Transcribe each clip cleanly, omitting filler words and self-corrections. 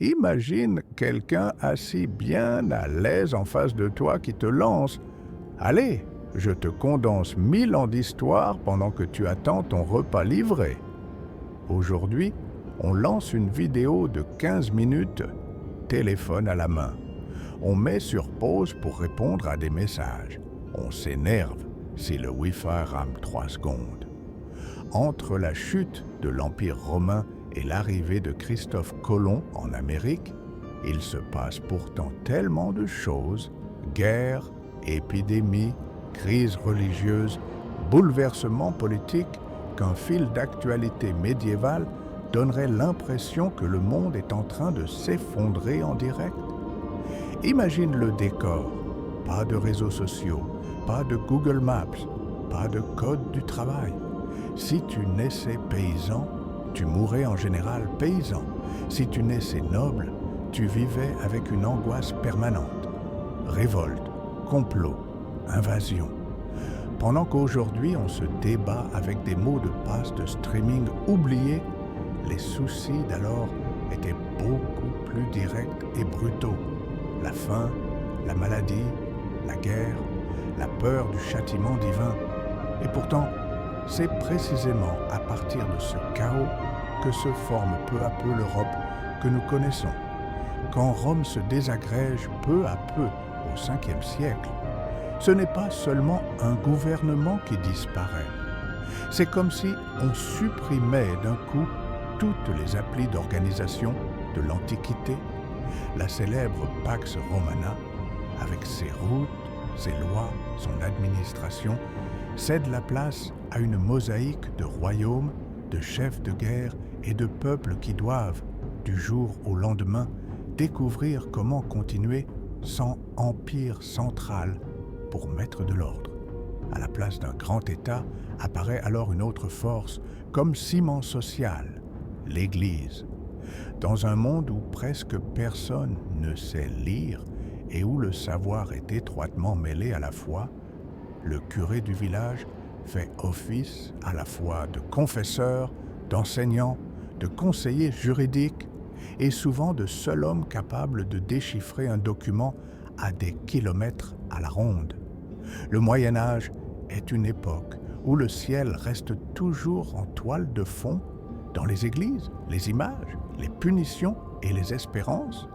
Imagine quelqu'un assis bien à l'aise en face de toi qui te lance. Allez, je te condense 1000 ans d'histoire pendant que tu attends ton repas livré. Aujourd'hui, on lance une vidéo de 15 minutes, téléphone à la main. On met sur pause pour répondre à des messages. On s'énerve si le Wi-Fi rame 3 secondes. Entre la chute de l'Empire romain et l'arrivée de Christophe Colomb en Amérique, il se passe pourtant tellement de choses, guerres, épidémies, crises religieuses, bouleversements politiques, qu'un fil d'actualité médiévale donnerait l'impression que le monde est en train de s'effondrer en direct. Imagine le décor, pas de réseaux sociaux, pas de Google Maps, pas de code du travail. Si tu naissais paysan, tu mourrais en général paysan. Si tu naissais noble, tu vivais avec une angoisse permanente. Révolte, complot, invasion. Pendant qu'aujourd'hui on se débat avec des mots de passe de streaming oubliés, les soucis d'alors étaient beaucoup plus directs et brutaux. La faim, la maladie, la guerre, la peur du châtiment divin. Et pourtant, c'est précisément à partir de ce chaos que se forme peu à peu l'Europe que nous connaissons. Quand Rome se désagrège peu à peu au 5e siècle, ce n'est pas seulement un gouvernement qui disparaît. C'est comme si on supprimait d'un coup toutes les applis d'organisation de l'Antiquité, la célèbre Pax Romana, avec ses routes, ses lois, son administration, cède la place à une mosaïque de royaumes, de chefs de guerre et de peuples qui doivent, du jour au lendemain, découvrir comment continuer sans empire central pour mettre de l'ordre. À la place d'un grand État apparaît alors une autre force, comme ciment social, l'Église. Dans un monde où presque personne ne sait lire et où le savoir est étroitement mêlé à la foi, le curé du village fait office à la fois de confesseur, d'enseignant, de conseiller juridique et souvent de seul homme capable de déchiffrer un document à des kilomètres à la ronde. Le Moyen-Âge est une époque où le ciel reste toujours en toile de fond dans les églises, les images, les punitions et les espérances.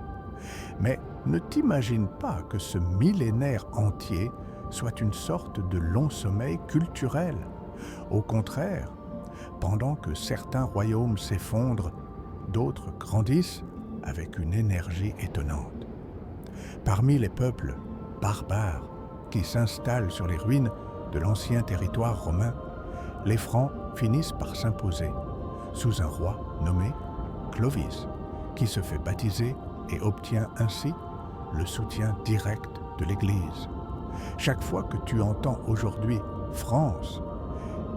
Mais ne t'imagine pas que ce millénaire entier soit une sorte de long sommeil culturel. Au contraire, pendant que certains royaumes s'effondrent, d'autres grandissent avec une énergie étonnante. Parmi les peuples barbares qui s'installent sur les ruines de l'ancien territoire romain, les Francs finissent par s'imposer sous un roi nommé Clovis, qui se fait baptiser et obtient ainsi le soutien direct de l'Église. Chaque fois que tu entends aujourd'hui « France »,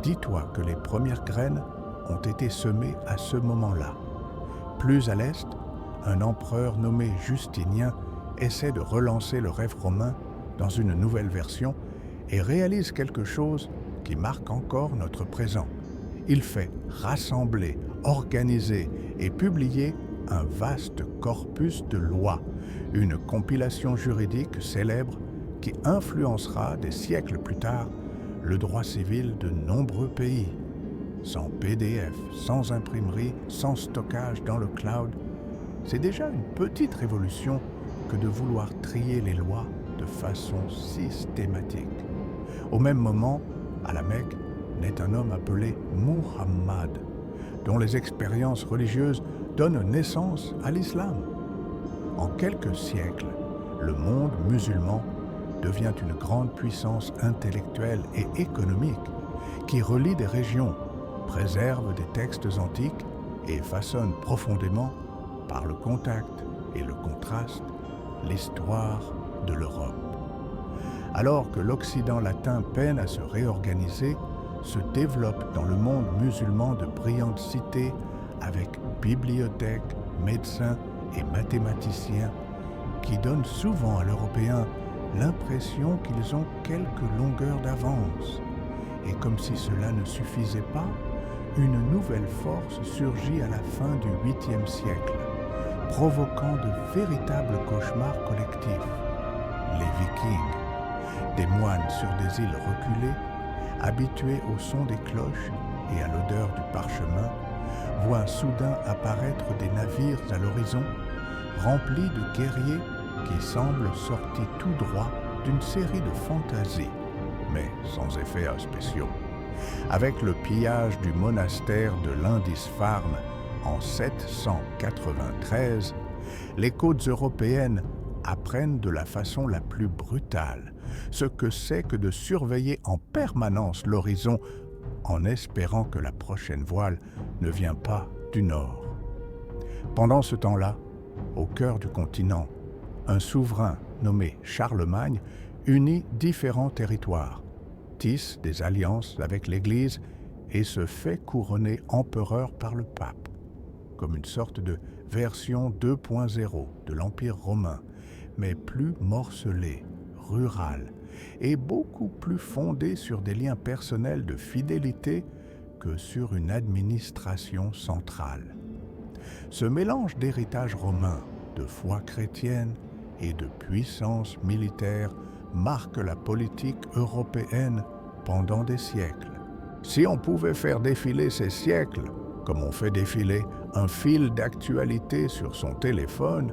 dis-toi que les premières graines ont été semées à ce moment-là. Plus à l'est, un empereur nommé Justinien essaie de relancer le rêve romain dans une nouvelle version et réalise quelque chose qui marque encore notre présent. Il fait rassembler, organiser et publier un vaste corpus de lois, une compilation juridique célèbre qui influencera des siècles plus tard le droit civil de nombreux pays. Sans PDF, sans imprimerie, sans stockage dans le cloud, c'est déjà une petite révolution que de vouloir trier les lois de façon systématique. Au même moment, à la Mecque, naît un homme appelé Muhammad, dont les expériences religieuses donnent naissance à l'islam. En quelques siècles, le monde musulman devient une grande puissance intellectuelle et économique qui relie des régions, préserve des textes antiques et façonne profondément, par le contact et le contraste, l'histoire de l'Europe. Alors que l'Occident latin peine à se réorganiser, se développent dans le monde musulman de brillantes cités avec bibliothèques, médecins et mathématiciens qui donnent souvent à l'Européen l'impression qu'ils ont quelques longueurs d'avance. Et comme si cela ne suffisait pas, une nouvelle force surgit à la fin du 8e siècle, provoquant de véritables cauchemars collectifs. Les Vikings, des moines sur des îles reculées, habitués au son des cloches et à l'odeur du parchemin, voient soudain apparaître des navires à l'horizon, remplis de guerriers qui semblent sortis tout droit d'une série de fantasies, mais sans effets spéciaux. Avec le pillage du monastère de Lindisfarne en 793, les côtes européennes apprennent de la façon la plus brutale ce que c'est que de surveiller en permanence l'horizon en espérant que la prochaine voile ne vient pas du nord. Pendant ce temps-là, au cœur du continent, un souverain nommé Charlemagne unit différents territoires, tisse des alliances avec l'Église et se fait couronner empereur par le pape, comme une sorte de version 2.0 de l'Empire romain, mais plus morcelée, rurale et beaucoup plus fondée sur des liens personnels de fidélité que sur une administration centrale. Ce mélange d'héritage romain, de foi chrétienne et de puissance militaire marque la politique européenne pendant des siècles. Si on pouvait faire défiler ces siècles, comme on fait défiler un fil d'actualité sur son téléphone,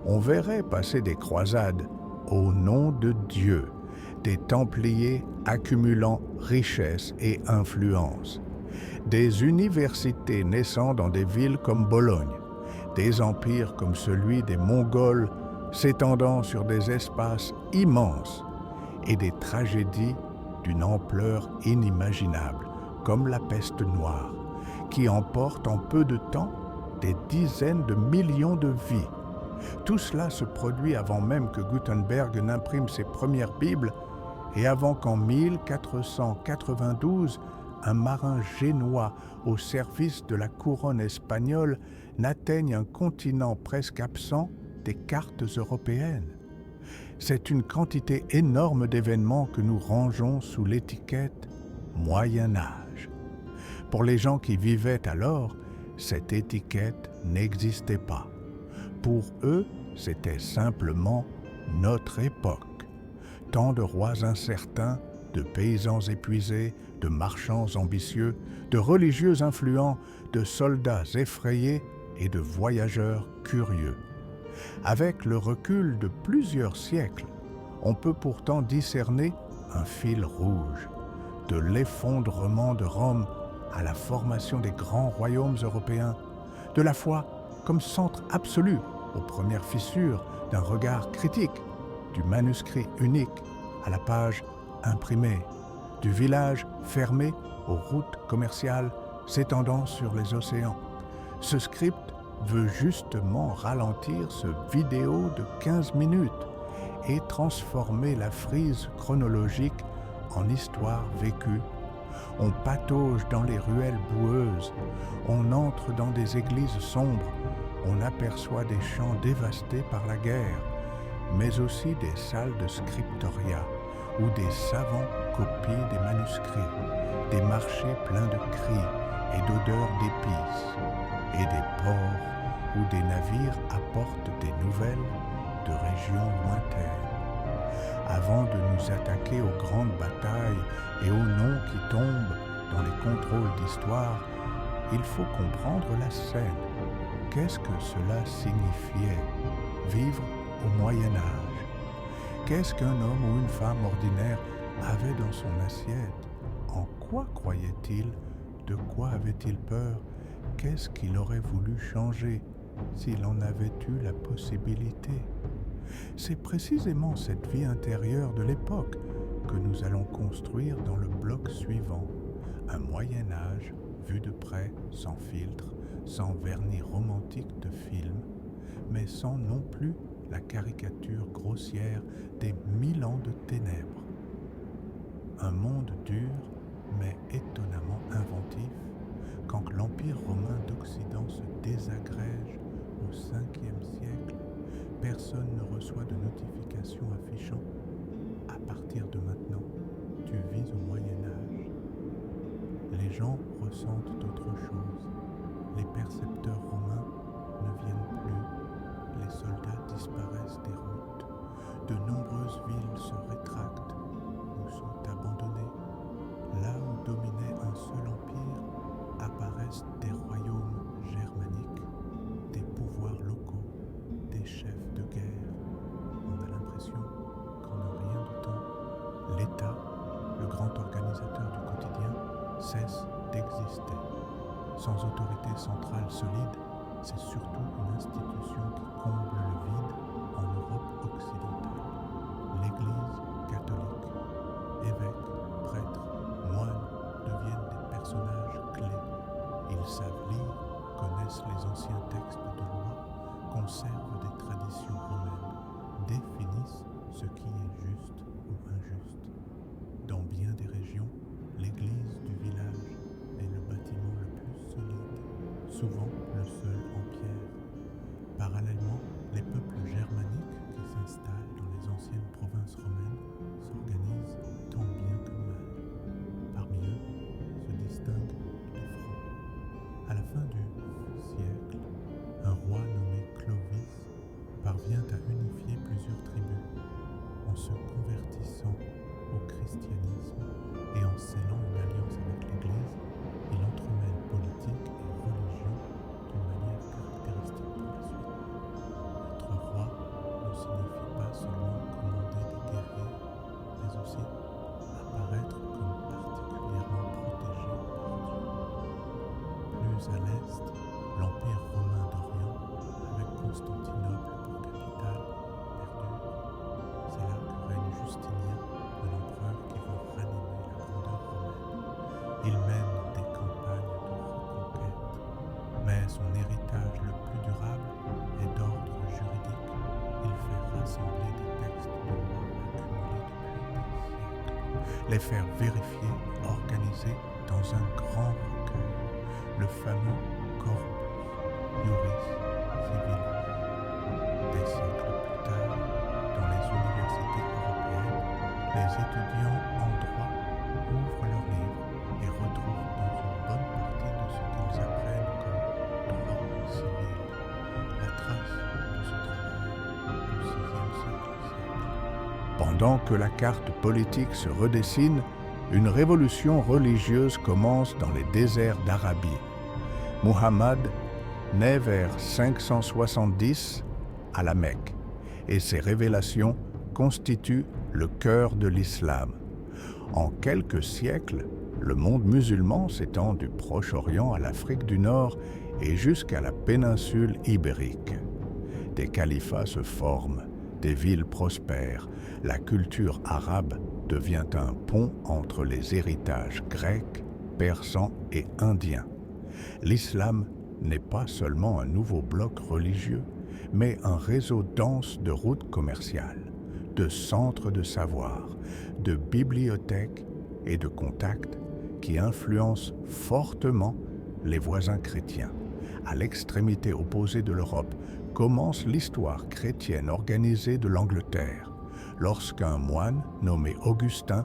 on verrait passer des croisades au nom de Dieu, des Templiers accumulant richesse et influence, des universités naissant dans des villes comme Bologne, des empires comme celui des Mongols s'étendant sur des espaces immenses et des tragédies d'une ampleur inimaginable, comme la peste noire, qui emporte en peu de temps des dizaines de millions de vies. Tout cela se produit avant même que Gutenberg n'imprime ses premières Bibles et avant qu'en 1492, un marin génois au service de la couronne espagnole n'atteigne un continent presque absent des cartes européennes. C'est une quantité énorme d'événements que nous rangeons sous l'étiquette Moyen Âge. Pour les gens qui vivaient alors, cette étiquette n'existait pas. Pour eux, c'était simplement notre époque. Tant de rois incertains, de paysans épuisés, de marchands ambitieux, de religieux influents, de soldats effrayés et de voyageurs curieux. Avec le recul de plusieurs siècles, on peut pourtant discerner un fil rouge, de l'effondrement de Rome à la formation des grands royaumes européens, de la foi comme centre absolu aux premières fissures d'un regard critique, du manuscrit unique à la page imprimée, du village fermé aux routes commerciales s'étendant sur les océans. Ce script veut justement ralentir ce vidéo de 15 minutes et transformer la frise chronologique en histoire vécue. On patauge dans les ruelles boueuses, on entre dans des églises sombres, on aperçoit des champs dévastés par la guerre, mais aussi des salles de scriptoria où des savants copient des manuscrits, des marchés pleins de cris et d'odeurs d'épices, et des ports où des navires apportent des nouvelles de régions lointaines. Avant de nous attaquer aux grandes batailles et aux noms qui tombent dans les contrôles d'histoire, il faut comprendre la scène. Qu'est-ce que cela signifiait, vivre au Moyen Âge? Qu'est-ce qu'un homme ou une femme ordinaire avait dans son assiette? En quoi croyait-il? De quoi avait-il peur? Qu'est-ce qu'il aurait voulu changer s'il en avait eu la possibilité? C'est précisément cette vie intérieure de l'époque que nous allons construire dans le bloc suivant. Un Moyen Âge vu de près, sans filtre, sans vernis romantique de film, mais sans non plus la caricature grossière des 1000 ans de ténèbres. Un monde dur, mais étonnamment inventif, quand l'Empire romain d'Occident se désagrège au 5e siècle, personne ne reçoit de notification affichant « À partir de maintenant, tu vis au Moyen-Âge ». Les gens ressentent autre chose. Les percepteurs romains ne viennent plus, les soldats disparaissent des routes, de nombreuses villes se rétractent ou sont abandonnées. Là où dominait un seul empire, apparaissent des royaumes germaniques, des pouvoirs locaux, des chefs de guerre. On a l'impression qu'en un rien de temps, l'État, le grand organisateur du quotidien, cesse d'exister. Sans autorité centrale solide, c'est surtout une institution qui comble le vide en Europe occidentale. L'Église catholique, évêques, prêtres, moines deviennent des personnages clés. Ils savent lire, connaissent les anciens textes de loi, conservent des traditions romaines, définissent ce qui est juste ou injuste. Dans bien des régions, l'église du village est le bâtiment le plus solide, souvent le seul en pierre. Parallèlement, les peuples germaniques qui s'installent dans les anciennes provinces romaines s'organisent tant bien que mal. Parmi eux se distinguent les Francs. À la fin du siècle, un roi nommé Clovis parvient à unifier plusieurs tribus. En se convertissant au christianisme et en scellant une alliance avec l'Église, il entremêle politique et religion d'une manière caractéristique pour la suite. Être roi ne signifie pas seulement commander des guerriers, mais aussi apparaître comme particulièrement protégé par Dieu. Plus à l'est, l'Empire romain d'Orient, avec Constantinople pour capitale, perdure. C'est là que règne Justinien, un empereur qui veut ranimer la grandeur romaine. Il mène des campagnes de reconquête, mais son héritage le plus durable est d'ordre juridique. Il fait rassembler des textes de loi accumulés depuis des siècles, les faire vérifier, organiser dans un grand recueil, le fameux Corpus Juris Civilis. Des siècles plus tard, dans les universités européennes, les étudiants en droit ouvrent leurs livres et retrouvent dans une bonne partie de ce qu'ils apprennent comme droit civil la trace de ce travail du VIe siècle. Pendant que la carte politique se redessine, une révolution religieuse commence dans les déserts d'Arabie. Muhammad naît vers 570 à la Mecque, et ses révélations constituent le cœur de l'islam. En quelques siècles, le monde musulman s'étend du Proche-Orient à l'Afrique du Nord et jusqu'à la péninsule ibérique. Des califats se forment, des villes prospèrent, la culture arabe devient un pont entre les héritages grecs, persans et indiens. L'islam n'est pas seulement un nouveau bloc religieux, mais un réseau dense de routes commerciales, de centres de savoir, de bibliothèques et de contacts qui influencent fortement les voisins chrétiens. À l'extrémité opposée de l'Europe commence l'histoire chrétienne organisée de l'Angleterre, lorsqu'un moine nommé Augustin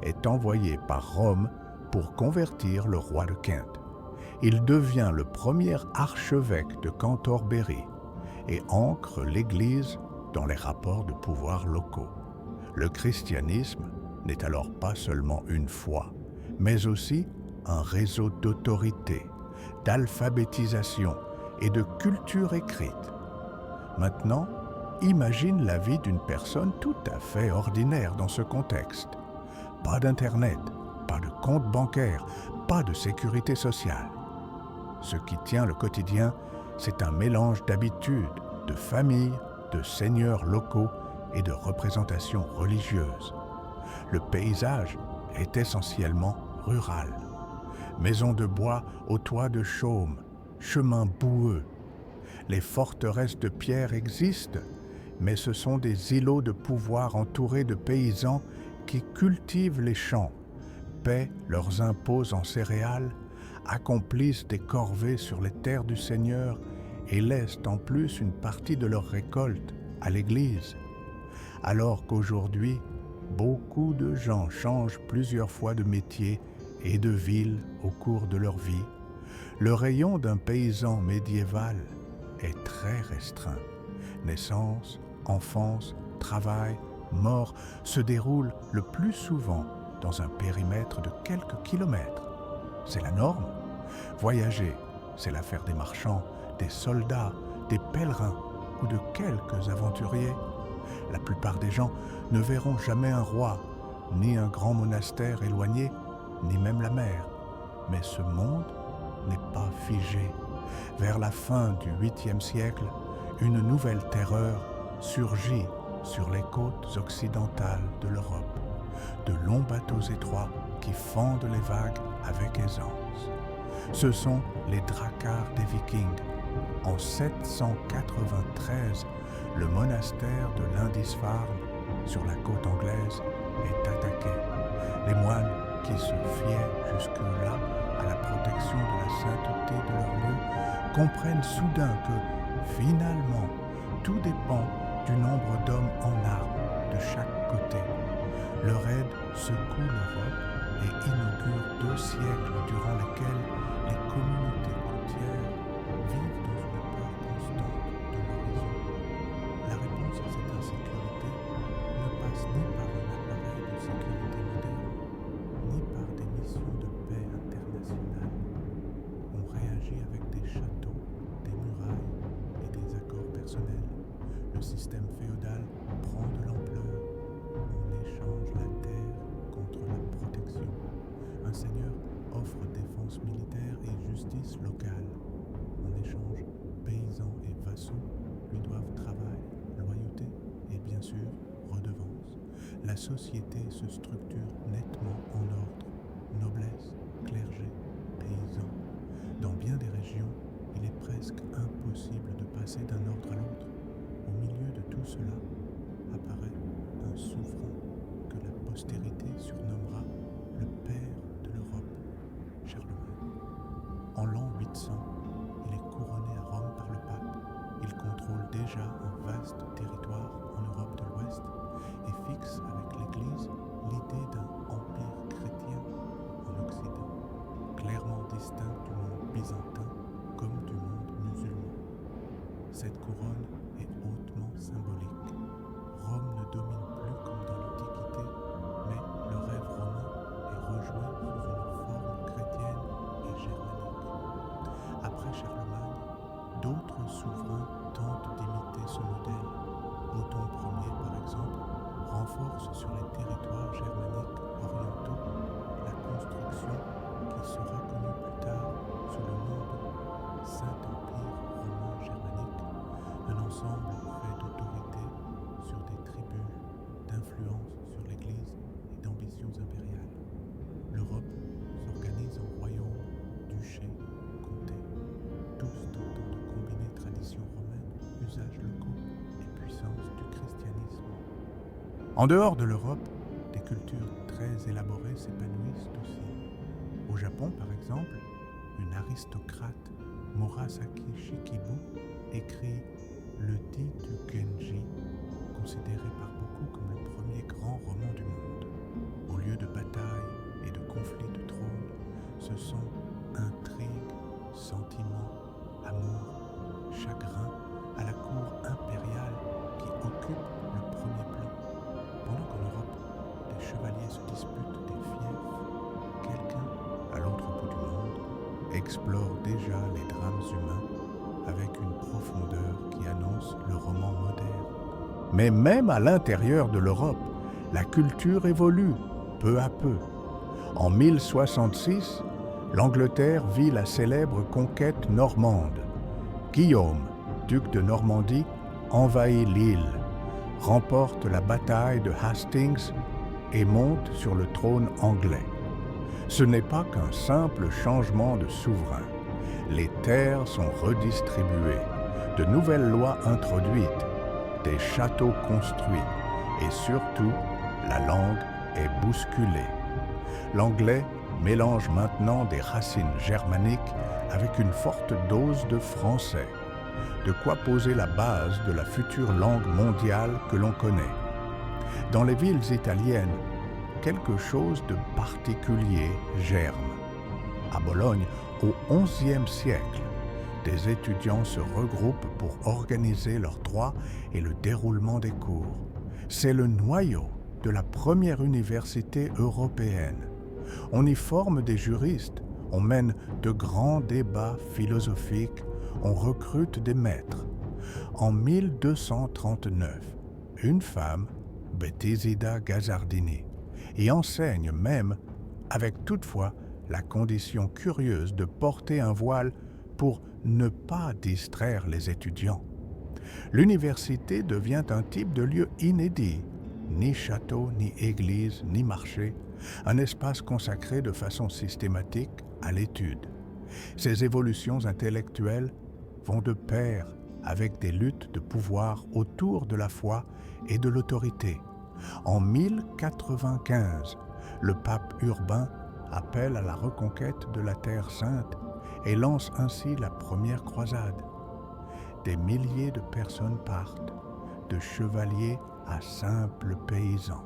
est envoyé par Rome pour convertir le roi de Kent. Il devient le premier archevêque de Cantorbéry et ancre l'Église dans les rapports de pouvoir locaux. Le christianisme n'est alors pas seulement une foi, mais aussi un réseau d'autorité, d'alphabétisation et de culture écrite. Maintenant, imagine la vie d'une personne tout à fait ordinaire dans ce contexte. Pas d'internet, pas de compte bancaire, pas de sécurité sociale. Ce qui tient le quotidien, c'est un mélange d'habitudes, de familles, de seigneurs locaux et de représentations religieuses. Le paysage est essentiellement rural. Maisons de bois aux toits de chaume, chemins boueux. Les forteresses de pierre existent, mais ce sont des îlots de pouvoir entourés de paysans qui cultivent les champs, paient leurs impôts en céréales, accomplissent des corvées sur les terres du Seigneur et laissent en plus une partie de leur récolte à l'Église. Alors qu'aujourd'hui, beaucoup de gens changent plusieurs fois de métier et de ville au cours de leur vie, le rayon d'un paysan médiéval est très restreint. Naissance, enfance, travail, mort se déroulent le plus souvent dans un périmètre de quelques kilomètres. C'est la norme. Voyager, c'est l'affaire des marchands, des soldats, des pèlerins ou de quelques aventuriers. La plupart des gens ne verront jamais un roi, ni un grand monastère éloigné, ni même la mer. Mais ce monde n'est pas figé. Vers la fin du 8e siècle, une nouvelle terreur surgit sur les côtes occidentales de l'Europe. De longs bateaux étroits qui fendent les vagues avec aisance. Ce sont les dracars des Vikings. En 793, le monastère de Lindisfarne, sur la côte anglaise, est attaqué. Les moines, qui se fiaient jusque-là à la protection de la sainteté de leur lieu, comprennent soudain que, finalement, tout dépend du nombre d'hommes en armes de chaque côté. Leur aide secoue l'Europe et inaugure 2 siècles durant lesquels les communautés côtières vivent dans une peur constante de l'horizon. La réponse à cette insécurité ne passe ni par un appareil de sécurité moderne, ni par des missions de paix internationales. On réagit avec des châteaux, des murailles et des accords personnels. Le système féodal prend de l'ampleur. On échange la terre contre la protection. Un seigneur offre défense militaire et justice locale. En échange, paysans et vassaux lui doivent travail, loyauté et bien sûr redevance. La société se structure nettement en ordre. Noblesse, clergé, paysans. Dans bien des régions, il est presque impossible de passer d'un ordre à l'autre. Au milieu de tout cela apparaît un souverain que la postérité surnommera le père de l'Europe, Charlemagne. En l'an 800, il est couronné à Rome par le pape. Il contrôle déjà un vaste territoire en Europe de l'Ouest et fixe avec l'Église l'idée d'un empire chrétien en Occident, clairement distinct du monde byzantin comme du monde musulman. Cette couronne est hautement symbolique. Rome ne domine plus comme dans l'Antiquité, mais le rêve romain est rejoué sous une forme chrétienne et germanique. Après Charlemagne, d'autres souverains tentent d'imiter ce modèle. Othon Ier, par exemple, renforce sur les territoires germaniques orientaux la construction qui sera connue plus tard sous le nom de Saint-Empire romain germanique, un ensemble fait d'autorité sur des tribus, d'influence sur l'Église et d'ambitions impériales. L'Europe s'organise en royaumes, duchés, comtés, tous tentant de combiner tradition romaine, usages locaux et puissance du christianisme. En dehors de l'Europe, des cultures très élaborées s'épanouissent aussi. Au Japon, par exemple, une aristocrate, Murasaki Shikibu, écrit Le Dit du Genji, considéré par beaucoup comme le premier grand roman du monde. Au lieu de batailles et de conflits de trône, ce sont intrigues, sentiments, amour, chagrin à la cour impériale qui occupent le premier plan. Pendant qu'en Europe, des chevaliers se disputent des fiefs, quelqu'un, à l'autre bout du monde, explore déjà les drames humains avec une profondeur qui annonce le roman moderne. Mais même à l'intérieur de l'Europe, la culture évolue peu à peu. En 1066, l'Angleterre vit la célèbre conquête normande. Guillaume, duc de Normandie, envahit l'île, remporte la bataille de Hastings et monte sur le trône anglais. Ce n'est pas qu'un simple changement de souverain. Les terres sont redistribuées, de nouvelles lois introduites, des châteaux construits et surtout, la langue est bousculée. L'anglais mélange maintenant des racines germaniques avec une forte dose de français, de quoi poser la base de la future langue mondiale que l'on connaît. Dans les villes italiennes, quelque chose de particulier germe. À Bologne, au XIe siècle, des étudiants se regroupent pour organiser leurs droits et le déroulement des cours. C'est le noyau de la première université européenne. On y forme des juristes, on mène de grands débats philosophiques, on recrute des maîtres. En 1239, une femme, Bettisida Gazzardini, y enseigne même, avec toutefois la condition curieuse de porter un voile pour ne pas distraire les étudiants. L'université devient un type de lieu inédit, ni château, ni église, ni marché, un espace consacré de façon systématique à l'étude. Ces évolutions intellectuelles vont de pair avec des luttes de pouvoir autour de la foi et de l'autorité. En 1095, le pape Urbain appelle à la reconquête de la Terre Sainte et lance ainsi la première croisade. Des milliers de personnes partent, de chevaliers à simples paysans.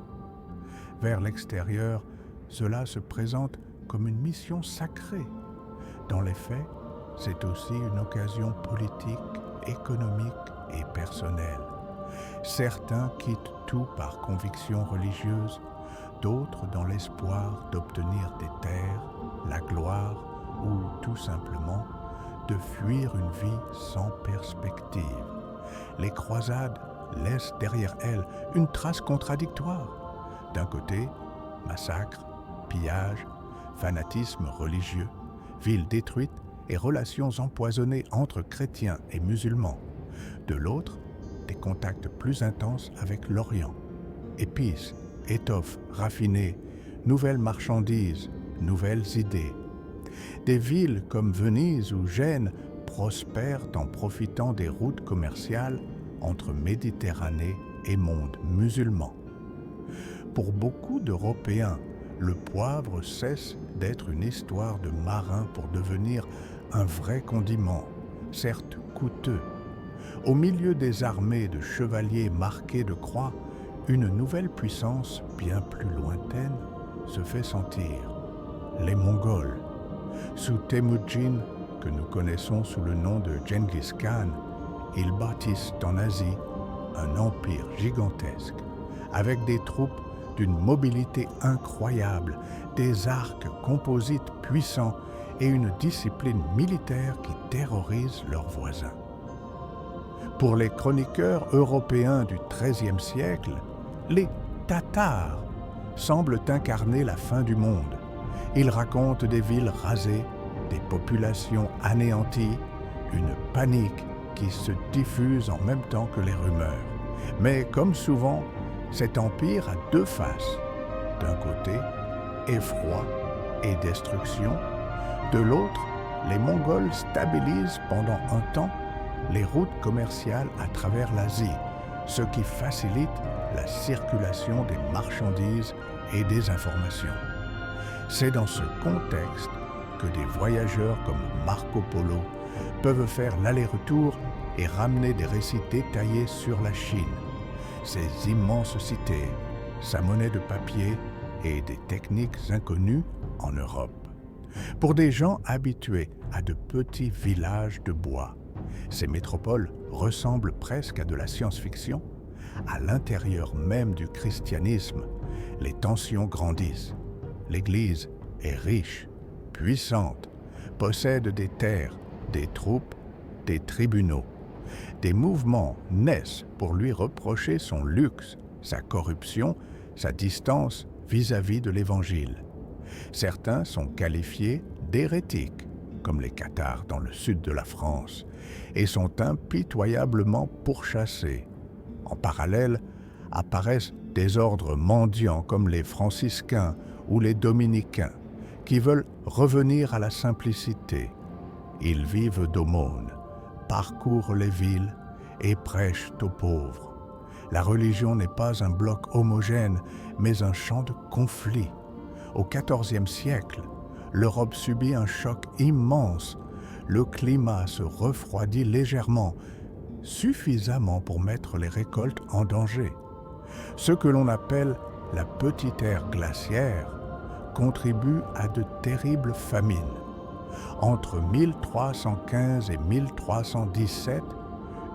Vers l'extérieur, cela se présente comme une mission sacrée. Dans les faits, c'est aussi une occasion politique, économique et personnelle. Certains quittent tout par conviction religieuse, d'autres dans l'espoir d'obtenir des terres, la gloire ou tout simplement de fuir une vie sans perspective. Les croisades laissent derrière elles une trace contradictoire. D'un côté, massacres, pillages, fanatisme religieux, villes détruites et relations empoisonnées entre chrétiens et musulmans. De l'autre, des contacts plus intenses avec l'Orient. Épices, étoffes raffinées, nouvelles marchandises, nouvelles idées. Des villes comme Venise ou Gênes prospèrent en profitant des routes commerciales entre Méditerranée et monde musulman. Pour beaucoup d'Européens, le poivre cesse d'être une histoire de marin pour devenir un vrai condiment, certes coûteux. Au milieu des armées de chevaliers marqués de croix, une nouvelle puissance bien plus lointaine se fait sentir, les Mongols. Sous Temujin, que nous connaissons sous le nom de Genghis Khan, ils bâtissent en Asie un empire gigantesque, avec des troupes d'une mobilité incroyable, des arcs composites puissants et une discipline militaire qui terrorise leurs voisins. Pour les chroniqueurs européens du XIIIe siècle, les Tatars semblent incarner la fin du monde. Ils racontent des villes rasées, des populations anéanties, une panique qui se diffuse en même temps que les rumeurs. Mais comme souvent, cet empire a deux faces. D'un côté, effroi et destruction. De l'autre, les Mongols stabilisent pendant un temps les routes commerciales à travers l'Asie, ce qui facilite la circulation des marchandises et des informations. C'est dans ce contexte que des voyageurs comme Marco Polo peuvent faire l'aller-retour et ramener des récits détaillés sur la Chine, ses immenses cités, sa monnaie de papier et des techniques inconnues en Europe. Pour des gens habitués à de petits villages de bois, ces métropoles ressemblent presque à de la science-fiction. À l'intérieur même du christianisme, les tensions grandissent. L'Église est riche, puissante, possède des terres, des troupes, des tribunaux. Des mouvements naissent pour lui reprocher son luxe, sa corruption, sa distance vis-à-vis de l'Évangile. Certains sont qualifiés d'hérétiques, comme les Cathares dans le sud de la France, et sont impitoyablement pourchassés. En parallèle, apparaissent des ordres mendiants comme les franciscains ou les dominicains, qui veulent revenir à la simplicité. Ils vivent d'aumônes, parcourent les villes et prêchent aux pauvres. La religion n'est pas un bloc homogène, mais un champ de conflit. Au XIVe siècle, l'Europe subit un choc immense. Le climat se refroidit légèrement, suffisamment pour mettre les récoltes en danger. Ce que l'on appelle la petite ère glaciaire contribue à de terribles famines. Entre 1315 et 1317,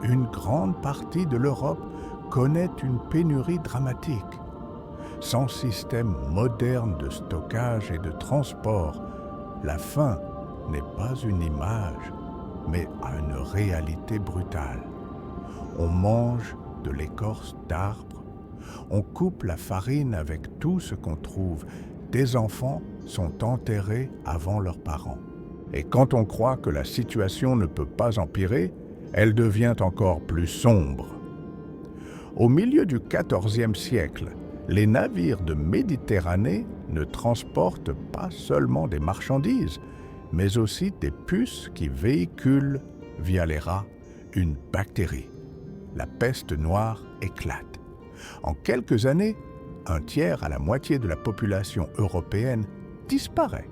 une grande partie de l'Europe connaît une pénurie dramatique. Sans système moderne de stockage et de transport, la faim n'est pas une image, mais une réalité brutale. On mange de l'écorce d'arbres, on coupe la farine avec tout ce qu'on trouve. Des enfants sont enterrés avant leurs parents. Et quand on croit que la situation ne peut pas empirer, elle devient encore plus sombre. Au milieu du XIVe siècle, les navires de Méditerranée ne transportent pas seulement des marchandises, mais aussi des puces qui véhiculent, via les rats, une bactérie. La peste noire éclate. En quelques années, un tiers à la moitié de la population européenne disparaît.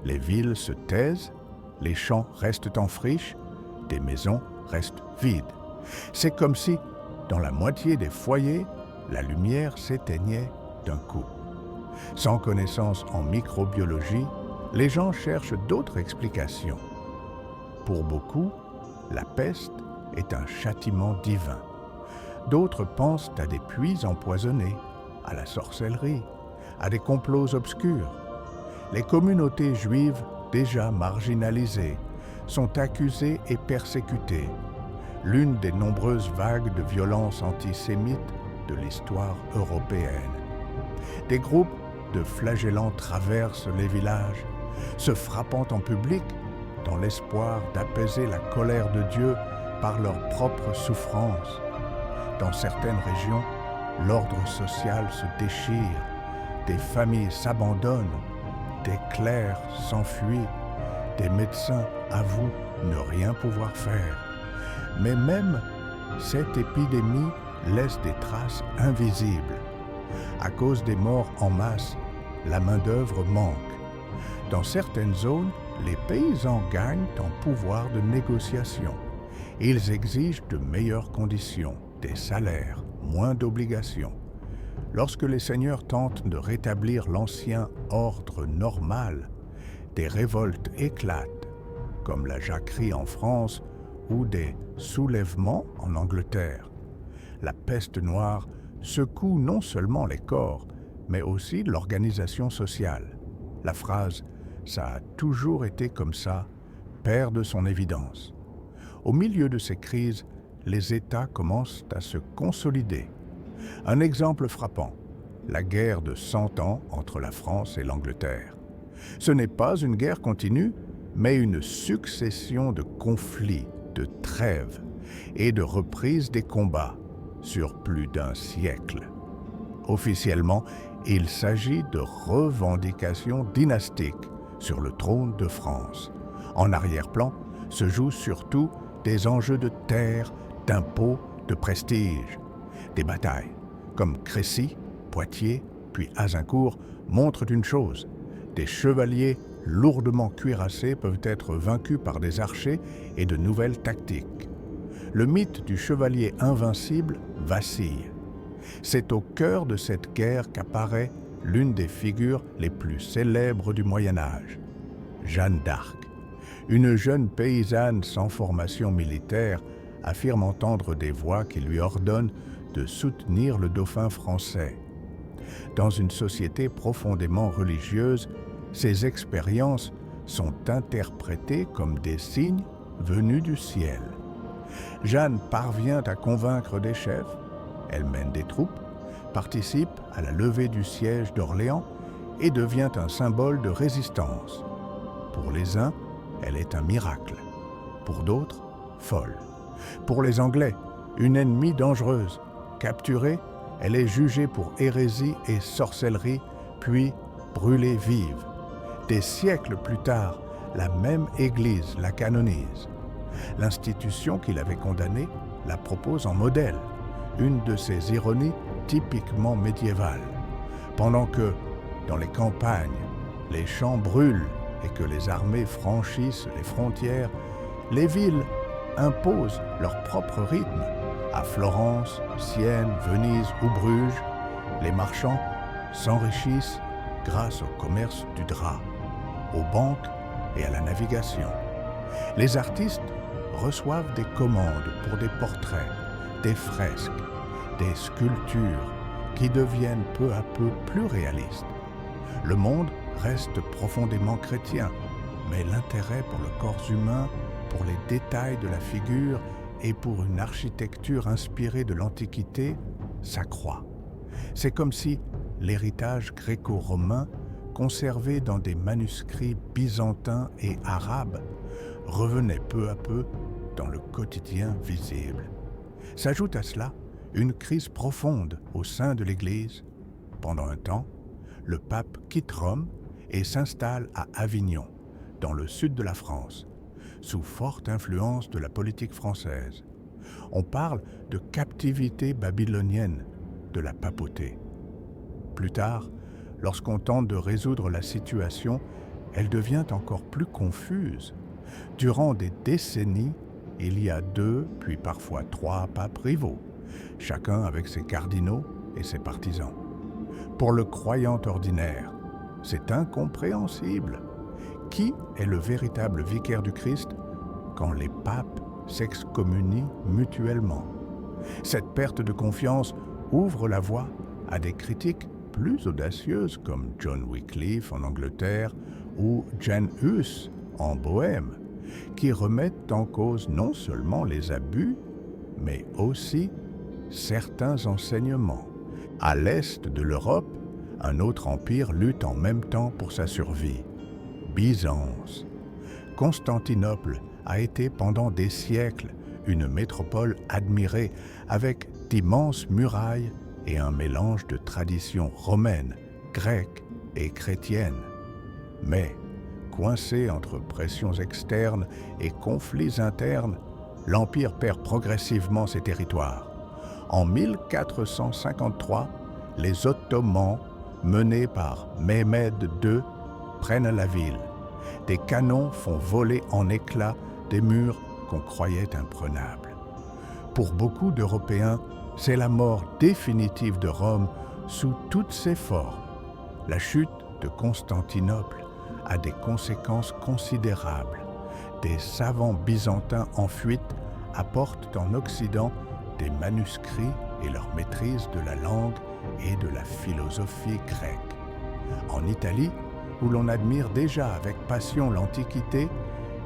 Les villes se taisent, les champs restent en friche, des maisons restent vides. C'est comme si, dans la moitié des foyers, la lumière s'éteignait d'un coup. Sans connaissance en microbiologie, les gens cherchent d'autres explications. Pour beaucoup, la peste est un châtiment divin. D'autres pensent à des puits empoisonnés, à la sorcellerie, à des complots obscurs. Les communautés juives, déjà marginalisées, sont accusées et persécutées. L'une des nombreuses vagues de violence antisémite de l'histoire européenne. Des groupes de flagellants traversent les villages, se frappant en public dans l'espoir d'apaiser la colère de Dieu par leur propre souffrance. Dans certaines régions, l'ordre social se déchire, des familles s'abandonnent, des clercs s'enfuient, des médecins avouent ne rien pouvoir faire. Mais même cette épidémie laisse des traces invisibles. À cause des morts en masse, la main-d'œuvre manque. Dans certaines zones, les paysans gagnent en pouvoir de négociation. Ils exigent de meilleures conditions, des salaires, moins d'obligations. Lorsque les seigneurs tentent de rétablir l'ancien ordre normal, des révoltes éclatent, comme la jacquerie en France ou des soulèvements en Angleterre. La peste noire secoue non seulement les corps, mais aussi l'organisation sociale. La phrase « ça a toujours été comme ça » perd de son évidence. Au milieu de ces crises, les États commencent à se consolider. Un exemple frappant, la guerre de 100 ans entre la France et l'Angleterre. Ce n'est pas une guerre continue, mais une succession de conflits, de trêves et de reprises des combats sur plus d'un siècle. Officiellement, il s'agit de revendications dynastiques sur le trône de France. En arrière-plan se jouent surtout des enjeux de terre, d'impôts, de prestige. Des batailles, comme Crécy, Poitiers, puis Azincourt, montrent une chose. Des chevaliers lourdement cuirassés peuvent être vaincus par des archers et de nouvelles tactiques. Le mythe du chevalier invincible vacille. C'est au cœur de cette guerre qu'apparaît l'une des figures les plus célèbres du Moyen-Âge, Jeanne d'Arc. Une jeune paysanne sans formation militaire affirme entendre des voix qui lui ordonnent de soutenir le dauphin français. Dans une société profondément religieuse, ces expériences sont interprétées comme des signes venus du ciel. Jeanne parvient à convaincre des chefs, elle mène des troupes, participe à la levée du siège d'Orléans et devient un symbole de résistance. Pour les uns, elle est un miracle. Pour d'autres, folle. Pour les Anglais, une ennemie dangereuse. Capturée, elle est jugée pour hérésie et sorcellerie, puis brûlée vive. Des siècles plus tard, la même Église la canonise. L'institution qui l'avait condamnée la propose en modèle, une de ces ironies typiquement médiévales. Pendant que, dans les campagnes, les champs brûlent et que les armées franchissent les frontières, les villes imposent leur propre rythme. À Florence, Sienne, Venise ou Bruges, les marchands s'enrichissent grâce au commerce du drap. Aux banques, et à la navigation. Les artistes reçoivent des commandes pour des portraits, des fresques, des sculptures qui deviennent peu à peu plus réalistes. Le monde reste profondément chrétien, mais l'intérêt pour le corps humain, pour les détails de la figure et pour une architecture inspirée de l'Antiquité s'accroît. C'est comme si l'héritage gréco-romain, conservé dans des manuscrits byzantins et arabes, revenait peu à peu dans le quotidien visible. S'ajoute à cela une crise profonde au sein de l'Église. Pendant un temps, le pape quitte Rome et s'installe à Avignon, dans le sud de la France, sous forte influence de la politique française. On parle de captivité babylonienne de la papauté. Plus tard, lorsqu'on tente de résoudre la situation, elle devient encore plus confuse. Durant des décennies, il y a 2, puis parfois 3 papes rivaux, chacun avec ses cardinaux et ses partisans. Pour le croyant ordinaire, c'est incompréhensible. Qui est le véritable vicaire du Christ quand les papes s'excommunient mutuellement? Cette perte de confiance ouvre la voie à des critiques plus audacieuses comme John Wycliffe en Angleterre ou Jane Hus en Bohême, qui remettent en cause non seulement les abus, mais aussi certains enseignements. À l'est de l'Europe, un autre empire lutte en même temps pour sa survie. Byzance. Constantinople a été pendant des siècles une métropole admirée avec d'immenses murailles et un mélange de traditions romaines, grecques et chrétiennes. Mais, coincé entre pressions externes et conflits internes, l'Empire perd progressivement ses territoires. En 1453, les Ottomans, menés par Mehmed II, prennent la ville. Des canons font voler en éclats des murs qu'on croyait imprenables. Pour beaucoup d'Européens, c'est la mort définitive de Rome sous toutes ses formes. La chute de Constantinople a des conséquences considérables. Des savants byzantins en fuite apportent en Occident des manuscrits et leur maîtrise de la langue et de la philosophie grecque. En Italie, où l'on admire déjà avec passion l'Antiquité,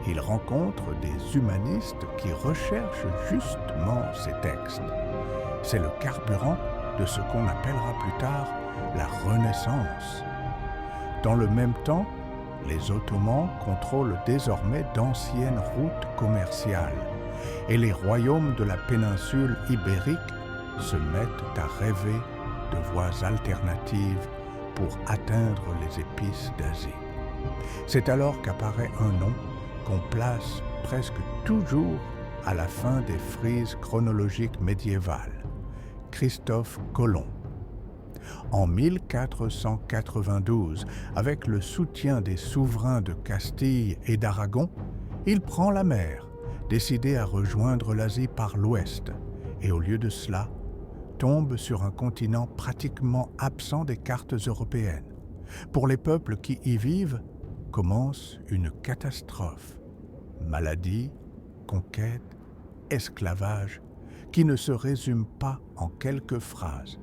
il rencontre des humanistes qui recherchent justement ces textes. C'est le carburant de ce qu'on appellera plus tard la Renaissance. Dans le même temps, les Ottomans contrôlent désormais d'anciennes routes commerciales et les royaumes de la péninsule ibérique se mettent à rêver de voies alternatives pour atteindre les épices d'Asie. C'est alors qu'apparaît un nom qu'on place presque toujours à la fin des frises chronologiques médiévales, Christophe Colomb. En 1492, avec le soutien des souverains de Castille et d'Aragon, il prend la mer, décidé à rejoindre l'Asie par l'ouest, et au lieu de cela, tombe sur un continent pratiquement absent des cartes européennes. Pour les peuples qui y vivent, commence une catastrophe. Maladie, conquête, esclavage, qui ne se résume pas en quelques phrases.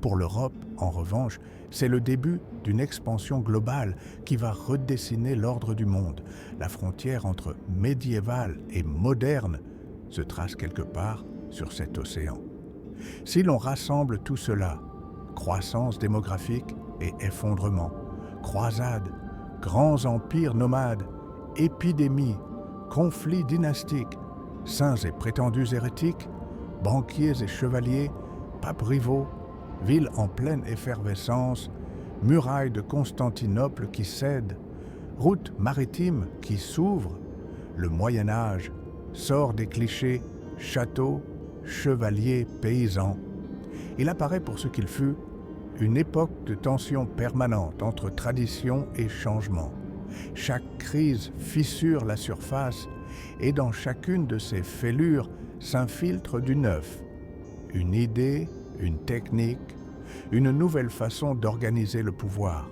Pour l'Europe, en revanche, c'est le début d'une expansion globale qui va redessiner l'ordre du monde. La frontière entre médiéval et moderne se trace quelque part sur cet océan. Si l'on rassemble tout cela, croissance démographique et effondrement, croisades, grands empires nomades, épidémies, conflits dynastiques, saints et prétendus hérétiques, banquiers et chevaliers, papes rivaux, ville en pleine effervescence, murailles de Constantinople qui cèdent, routes maritimes qui s'ouvrent, le Moyen-Âge sort des clichés châteaux, chevaliers, paysans. Il apparaît pour ce qu'il fut une époque de tension permanente entre tradition et changement. Chaque crise fissure la surface et dans chacune de ces fêlures s'infiltre du neuf. Une idée, une technique, une nouvelle façon d'organiser le pouvoir.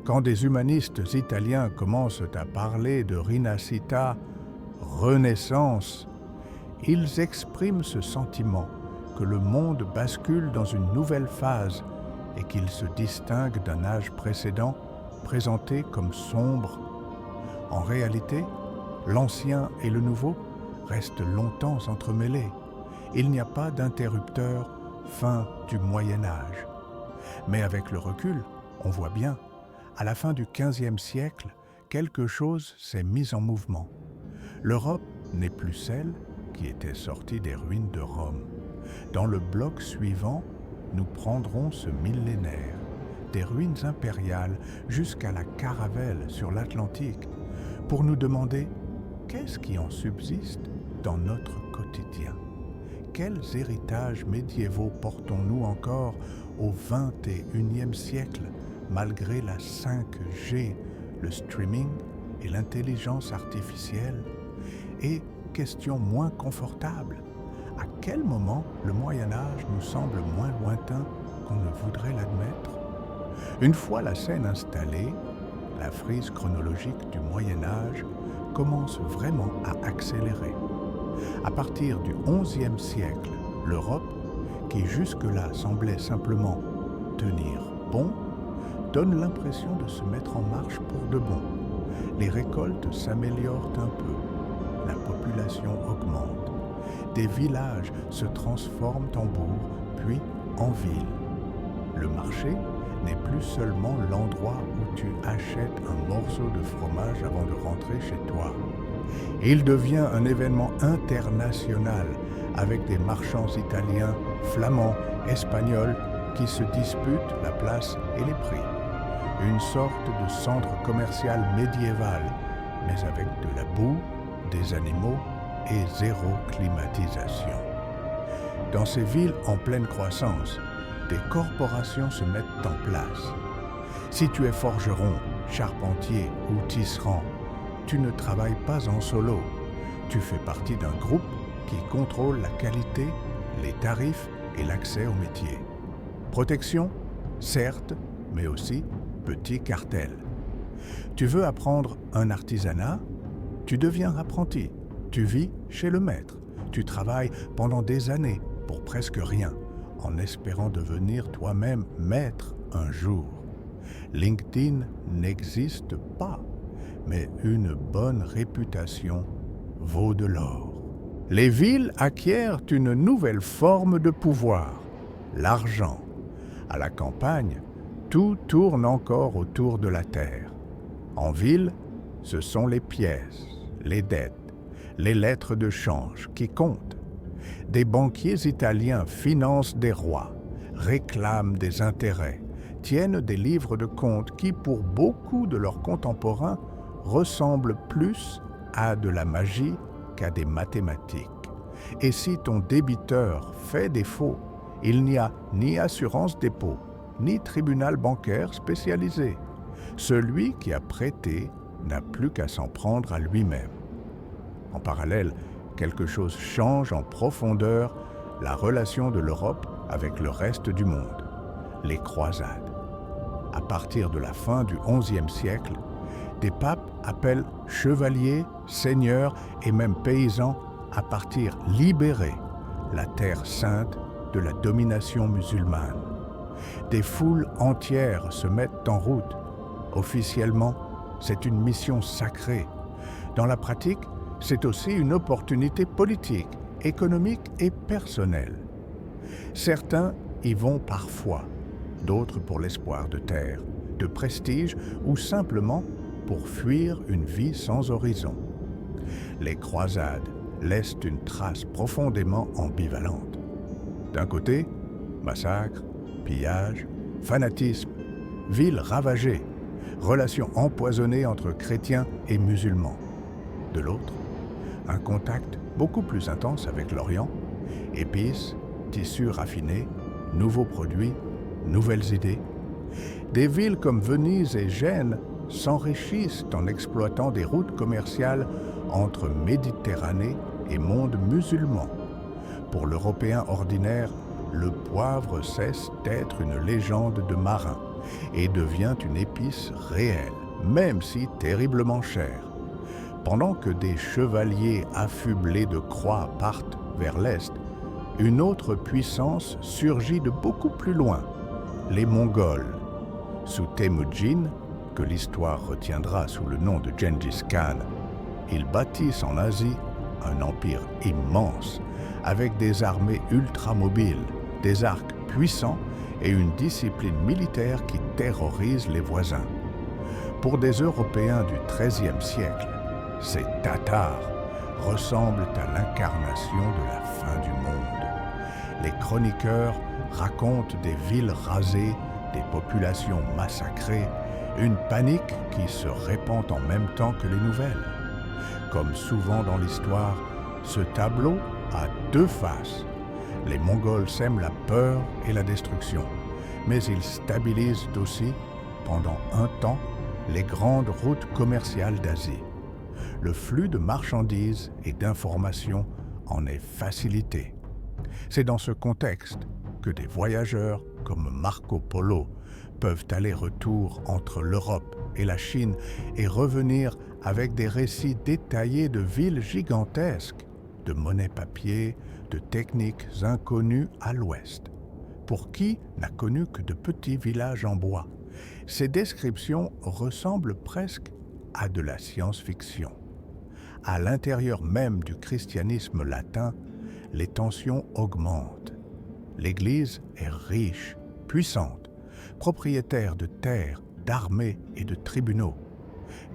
Quand des humanistes italiens commencent à parler de Rinascita, Renaissance, ils expriment ce sentiment que le monde bascule dans une nouvelle phase et qu'il se distingue d'un âge précédent présenté comme sombre. En réalité, l'ancien et le nouveau restent longtemps entremêlés. Il n'y a pas d'interrupteur fin du Moyen Âge. Mais avec le recul, on voit bien, à la fin du XVe siècle, quelque chose s'est mis en mouvement. L'Europe n'est plus celle qui était sortie des ruines de Rome. Dans le bloc suivant, nous prendrons ce millénaire, des ruines impériales jusqu'à la Caravelle sur l'Atlantique, pour nous demander qu'est-ce qui en subsiste dans notre quotidien. Quels héritages médiévaux portons-nous encore au XXIe siècle, malgré la 5G, le streaming et l'intelligence artificielle? Et, question moins confortable, à quel moment le Moyen-Âge nous semble moins lointain qu'on ne voudrait l'admettre? Une fois la scène installée, la frise chronologique du Moyen-Âge commence vraiment à accélérer. À partir du XIe siècle, l'Europe, qui jusque-là semblait simplement tenir bon, donne l'impression de se mettre en marche pour de bon. Les récoltes s'améliorent un peu, la population augmente, des villages se transforment en bourgs, puis en villes. Le marché n'est plus seulement l'endroit où tu achètes un morceau de fromage avant de rentrer chez toi. Il devient un événement international avec des marchands italiens, flamands, espagnols qui se disputent la place et les prix. Une sorte de centre commercial médiéval, mais avec de la boue, des animaux et zéro climatisation. Dans ces villes en pleine croissance, des corporations se mettent en place. Si tu es forgeron, charpentier ou tisserand, tu ne travailles pas en solo. Tu fais partie d'un groupe qui contrôle la qualité, les tarifs et l'accès au métier. Protection, certes, mais aussi petit cartel. Tu veux apprendre un artisanat? Tu deviens apprenti. Tu vis chez le maître. Tu travailles pendant des années pour presque rien, en espérant devenir toi-même maître un jour. LinkedIn n'existe pas, mais une bonne réputation vaut de l'or. Les villes acquièrent une nouvelle forme de pouvoir, l'argent. À la campagne, tout tourne encore autour de la terre. En ville, ce sont les pièces, les dettes, les lettres de change qui comptent. Des banquiers italiens financent des rois, réclament des intérêts, tiennent des livres de comptes qui, pour beaucoup de leurs contemporains, ressemblent plus à de la magie qu'à des mathématiques. Et si ton débiteur fait défaut, il n'y a ni assurance dépôt, ni tribunal bancaire spécialisé. Celui qui a prêté n'a plus qu'à s'en prendre à lui-même. En parallèle, quelque chose change en profondeur la relation de l'Europe avec le reste du monde, les croisades. À partir de la fin du XIe siècle, des papes appellent chevaliers, seigneurs et même paysans à partir libérer la terre sainte de la domination musulmane. Des foules entières se mettent en route. Officiellement, c'est une mission sacrée. Dans la pratique, c'est aussi une opportunité politique, économique et personnelle. Certains y vont parfois, d'autres pour l'espoir de terre, de prestige ou simplement pour fuir une vie sans horizon. Les croisades laissent une trace profondément ambivalente. D'un côté, massacres, pillages, fanatisme, villes ravagées, relations empoisonnées entre chrétiens et musulmans. De l'autre, un contact beaucoup plus intense avec l'Orient, épices, tissus raffinés, nouveaux produits, nouvelles idées. Des villes comme Venise et Gênes s'enrichissent en exploitant des routes commerciales entre Méditerranée et monde musulman. Pour l'Européen ordinaire, le poivre cesse d'être une légende de marin et devient une épice réelle, même si terriblement chère. Pendant que des chevaliers affublés de croix partent vers l'est, une autre puissance surgit de beaucoup plus loin, les Mongols. Sous Temujin, que l'histoire retiendra sous le nom de Gengis Khan, ils bâtissent en Asie un empire immense, avec des armées ultramobiles, des arcs puissants et une discipline militaire qui terrorise les voisins. Pour des Européens du XIIIe siècle, ces Tatars ressemblent à l'incarnation de la fin du monde. Les chroniqueurs racontent des villes rasées, des populations massacrées, une panique qui se répand en même temps que les nouvelles. Comme souvent dans l'histoire, ce tableau a deux faces. Les Mongols sèment la peur et la destruction, mais ils stabilisent aussi, pendant un temps, les grandes routes commerciales d'Asie. Le flux de marchandises et d'informations en est facilité. C'est dans ce contexte que des voyageurs comme Marco Polo peuvent aller-retour entre l'Europe et la Chine et revenir avec des récits détaillés de villes gigantesques, de monnaie papier, de techniques inconnues à l'ouest. Pour qui n'a connu que de petits villages en bois, ces descriptions ressemblent presque à de la science-fiction. À l'intérieur même du christianisme latin, les tensions augmentent. L'Église est riche, puissante, propriétaire de terres, d'armées et de tribunaux.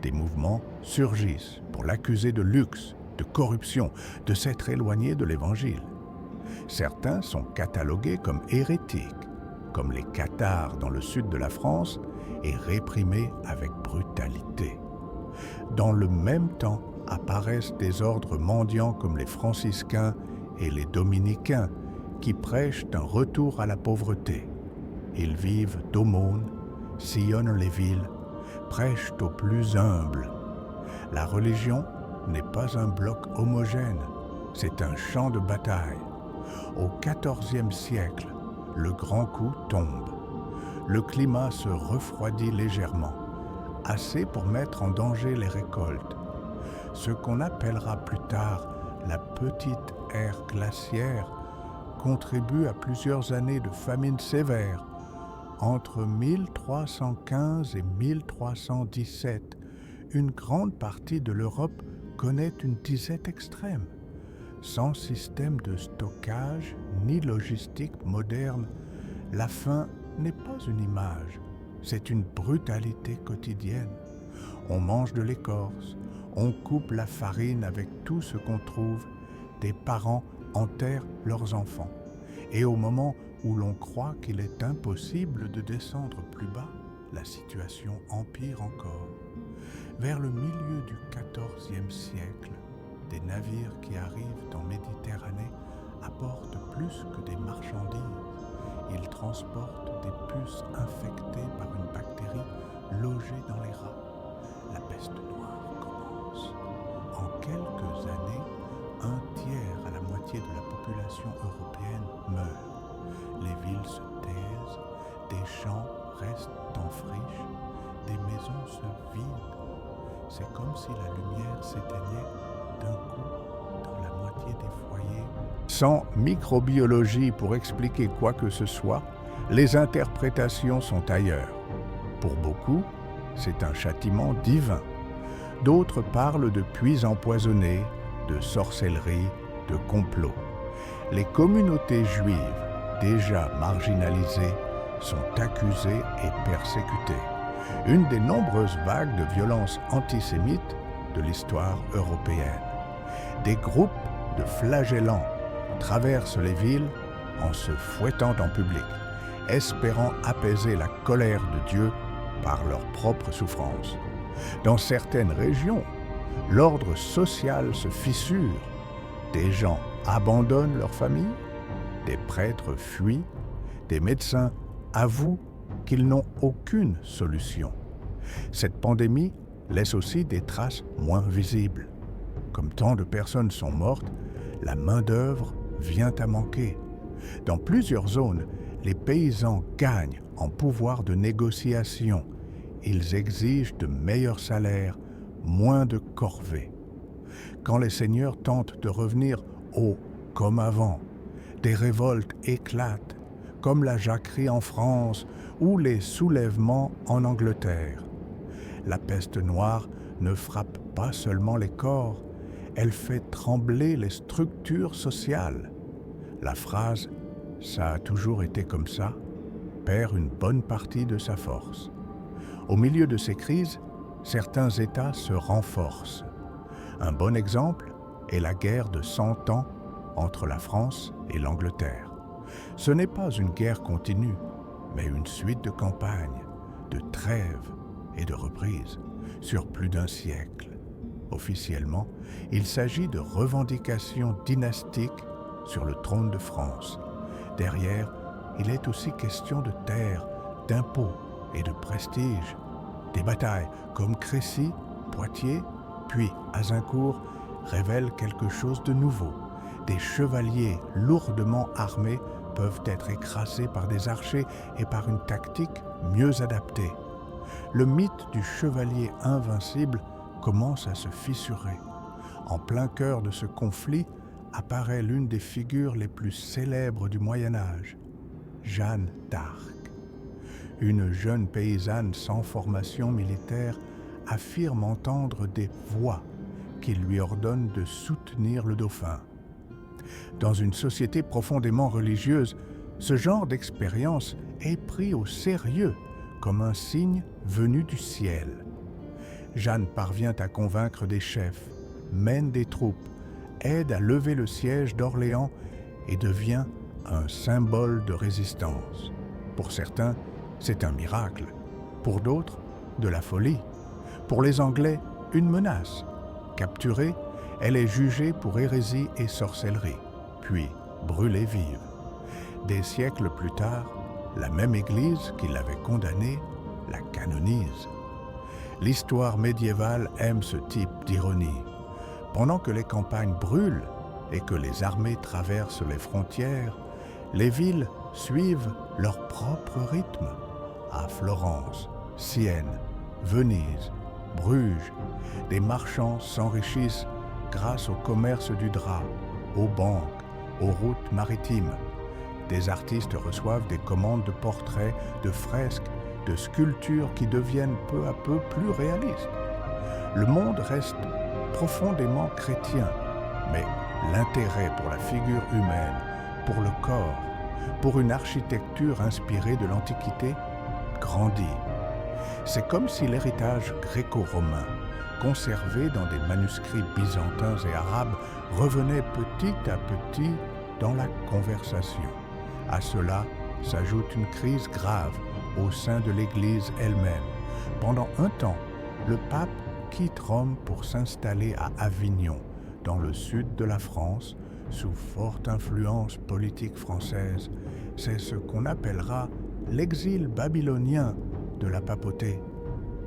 Des mouvements surgissent pour l'accuser de luxe, de corruption, de s'être éloigné de l'Évangile. Certains sont catalogués comme hérétiques, comme les Cathares dans le sud de la France, et réprimés avec brutalité. Dans le même temps apparaissent des ordres mendiants comme les franciscains et les dominicains qui prêchent un retour à la pauvreté. Ils vivent d'aumônes, sillonnent les villes, prêchent aux plus humbles. La religion n'est pas un bloc homogène, c'est un champ de bataille. Au XIVe siècle, le grand coup tombe. Le climat se refroidit légèrement, assez pour mettre en danger les récoltes. Ce qu'on appellera plus tard la petite ère glaciaire contribue à plusieurs années de famine sévère. Entre 1315 et 1317, une grande partie de l'Europe connaît une disette extrême. Sans système de stockage ni logistique moderne, la faim n'est pas une image, c'est une brutalité quotidienne. On mange de l'écorce, on coupe la farine avec tout ce qu'on trouve, des parents enterrent leurs enfants. Et au moment où l'on croit qu'il est impossible de descendre plus bas, la situation empire encore. Vers le milieu du XIVe siècle, des navires qui arrivent en Méditerranée apportent plus que des marchandises. Ils transportent des puces infectées par une bactérie logée dans les rats. La peste noire commence. En quelques années, un tiers à la moitié de la population européenne meurt. Les villes se taisent, des champs restent en friche, des maisons se vident. C'est comme si la lumière s'éteignait d'un coup dans la moitié des foyers. Sans microbiologie pour expliquer quoi que ce soit, les interprétations sont ailleurs. Pour beaucoup, c'est un châtiment divin. D'autres parlent de puits empoisonnés, de sorcellerie, de complot. Les communautés juives, déjà marginalisées, sont accusées et persécutées. Une des nombreuses vagues de violence antisémite de l'histoire européenne. Des groupes de flagellants traversent les villes en se fouettant en public, espérant apaiser la colère de Dieu par leur propre souffrance. Dans certaines régions, l'ordre social se fissure, des gens abandonnent leur famille, des prêtres fuient, des médecins avouent qu'ils n'ont aucune solution. Cette pandémie laisse aussi des traces moins visibles. Comme tant de personnes sont mortes, la main-d'œuvre vient à manquer. Dans plusieurs zones, les paysans gagnent en pouvoir de négociation. Ils exigent de meilleurs salaires, moins de corvées. Quand les seigneurs tentent de revenir au « comme avant », des révoltes éclatent, comme la jacquerie en France ou les soulèvements en Angleterre. La peste noire ne frappe pas seulement les corps, elle fait trembler les structures sociales. La phrase « ça a toujours été comme ça » perd une bonne partie de sa force. Au milieu de ces crises, certains États se renforcent. Un bon exemple est la guerre de 100 ans entre la France et l'Angleterre. Ce n'est pas une guerre continue, mais une suite de campagnes, de trêves et de reprises sur plus d'un siècle. Officiellement, il s'agit de revendications dynastiques sur le trône de France. Derrière, il est aussi question de terre, d'impôts et de prestige. Des batailles comme Crécy, Poitiers, puis Azincourt révèlent quelque chose de nouveau. Des chevaliers lourdement armés peuvent être écrasés par des archers et par une tactique mieux adaptée. Le mythe du chevalier invincible commence à se fissurer. En plein cœur de ce conflit apparaît l'une des figures les plus célèbres du Moyen-Âge, Jeanne d'Arc. Une jeune paysanne sans formation militaire affirme entendre des voix qui lui ordonnent de soutenir le dauphin. Dans une société profondément religieuse, ce genre d'expérience est pris au sérieux comme un signe venu du ciel. Jeanne parvient à convaincre des chefs, mène des troupes, aide à lever le siège d'Orléans et devient un symbole de résistance. Pour certains, c'est un miracle. Pour d'autres, de la folie. Pour les Anglais, une menace. Capturée, elle est jugée pour hérésie et sorcellerie, puis brûlée vive. Des siècles plus tard, la même Église qui l'avait condamnée la canonise. L'histoire médiévale aime ce type d'ironie. Pendant que les campagnes brûlent et que les armées traversent les frontières, les villes suivent leur propre rythme. À Florence, Sienne, Venise, Bruges, des marchands s'enrichissent grâce au commerce du drap, aux banques, aux routes maritimes. Des artistes reçoivent des commandes de portraits, de fresques, de sculptures qui deviennent peu à peu plus réalistes. Le monde reste profondément chrétien, mais l'intérêt pour la figure humaine, pour le corps, pour une architecture inspirée de l'Antiquité, grandit. C'est comme si l'héritage gréco-romain, conservé dans des manuscrits byzantins et arabes, revenait petit à petit dans la conversation. À cela s'ajoute une crise grave au sein de l'Église elle-même. Pendant un temps, le pape quitte Rome pour s'installer à Avignon, dans le sud de la France, sous forte influence politique française. C'est ce qu'on appellera l'exil babylonien de la papauté.